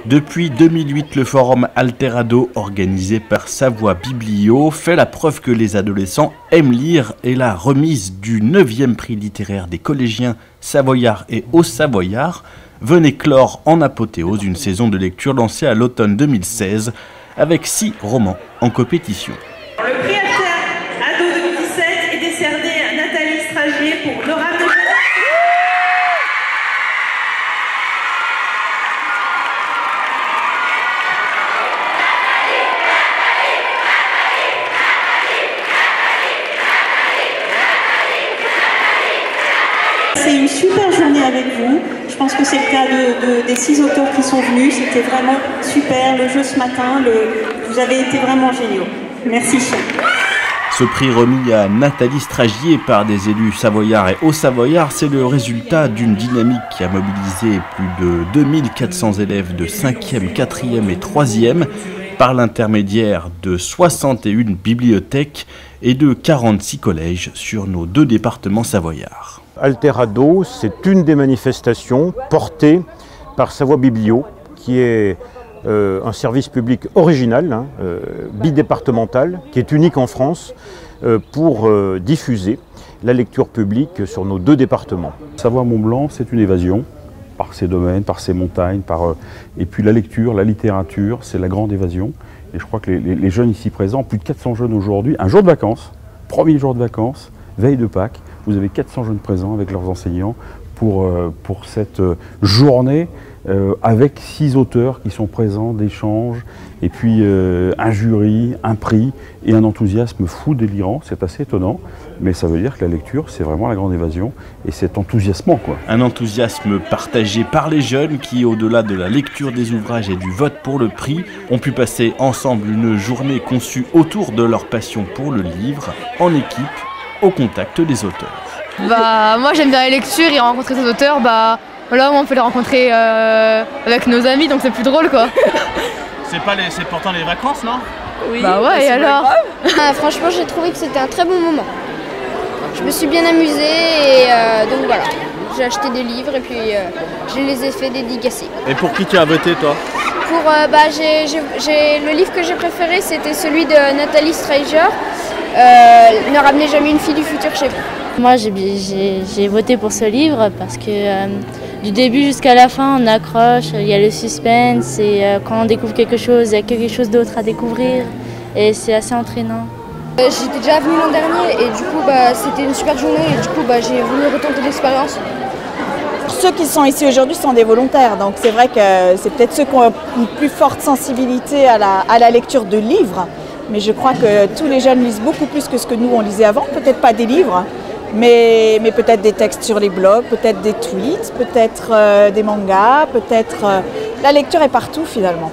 Depuis 2008, le forum Alterado, organisé par Savoie Biblio, fait la preuve que les adolescents aiment lire et la remise du 9e prix littéraire des collégiens savoyards et haut-savoyards venait clore en apothéose une saison de lecture lancée à l'automne 2016 avec 6 romans en compétition. Le prix Alterado 2017 est décerné à Nathalie Stragier pour L'Orame de Jeunesse. C'est une super journée avec vous. Je pense que c'est le cas des 6 auteurs qui sont venus. C'était vraiment super. Le jeu ce matin, vous avez été vraiment géniaux. Merci. Ce prix remis à Nathalie Stragier par des élus savoyards et haut-savoyards, c'est le résultat d'une dynamique qui a mobilisé plus de 2400 élèves de 5e, 4e et 3e par l'intermédiaire de 61 bibliothèques et de 46 collèges sur nos 2 départements savoyards. Alterado, c'est une des manifestations portées par Savoie Biblio, qui est un service public original, bidépartemental, qui est unique en France, pour diffuser la lecture publique sur nos 2 départements. Savoie-Mont-Blanc, c'est une évasion par ses domaines, par ses montagnes, et puis la lecture, la littérature, c'est la grande évasion. Et je crois que les jeunes ici présents, plus de 400 jeunes aujourd'hui, un jour de vacances, premier jour de vacances, veille de Pâques, vous avez 400 jeunes présents avec leurs enseignants pour cette journée avec 6 auteurs qui sont présents, d'échanges, et puis un jury, un prix et un enthousiasme fou, délirant. C'est assez étonnant, mais ça veut dire que la lecture, c'est vraiment la grande évasion et c'est enthousiasmant, quoi. Un enthousiasme partagé par les jeunes qui, au-delà de la lecture des ouvrages et du vote pour le prix, ont pu passer ensemble une journée conçue autour de leur passion pour le livre, en équipe, au contact des auteurs. Moi j'aime bien la lecture et rencontrer ces auteurs, voilà, on peut les rencontrer avec nos amis, donc c'est plus drôle, quoi. C'est pourtant les vacances, non? Oui. Ouais, et alors franchement, j'ai trouvé que c'était un très bon moment. Je me suis bien amusée et donc voilà. J'ai acheté des livres et puis je les ai fait dédicacer. Et pour qui tu as voté, toi? Pour le livre que j'ai préféré, c'était celui de Nathalie Stragier. Ne ramenez jamais une fille du futur chez vous. Moi, j'ai voté pour ce livre parce que du début jusqu'à la fin, on accroche, il y a le suspense et quand on découvre quelque chose, il y a quelque chose d'autre à découvrir et c'est assez entraînant. J'étais déjà venue l'an dernier et du coup c'était une super journée et du coup j'ai voulu retenter l'expérience. Ceux qui sont ici aujourd'hui sont des volontaires, donc c'est vrai que c'est peut-être ceux qui ont une plus forte sensibilité à la lecture de livres, mais je crois que tous les jeunes lisent beaucoup plus que ce que nous on lisait avant, peut-être pas des livres, mais peut-être des textes sur les blogs, peut-être des tweets, peut-être des mangas, peut-être... la lecture est partout finalement.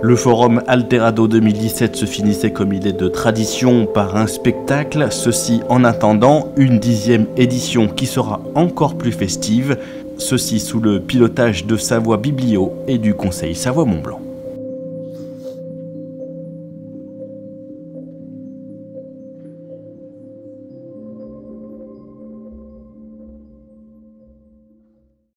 Le forum Alterado 2017 se finissait comme il est de tradition par un spectacle, ceci en attendant une 10e édition qui sera encore plus festive, ceci sous le pilotage de Savoie Biblio et du Conseil Savoie-Mont-Blanc.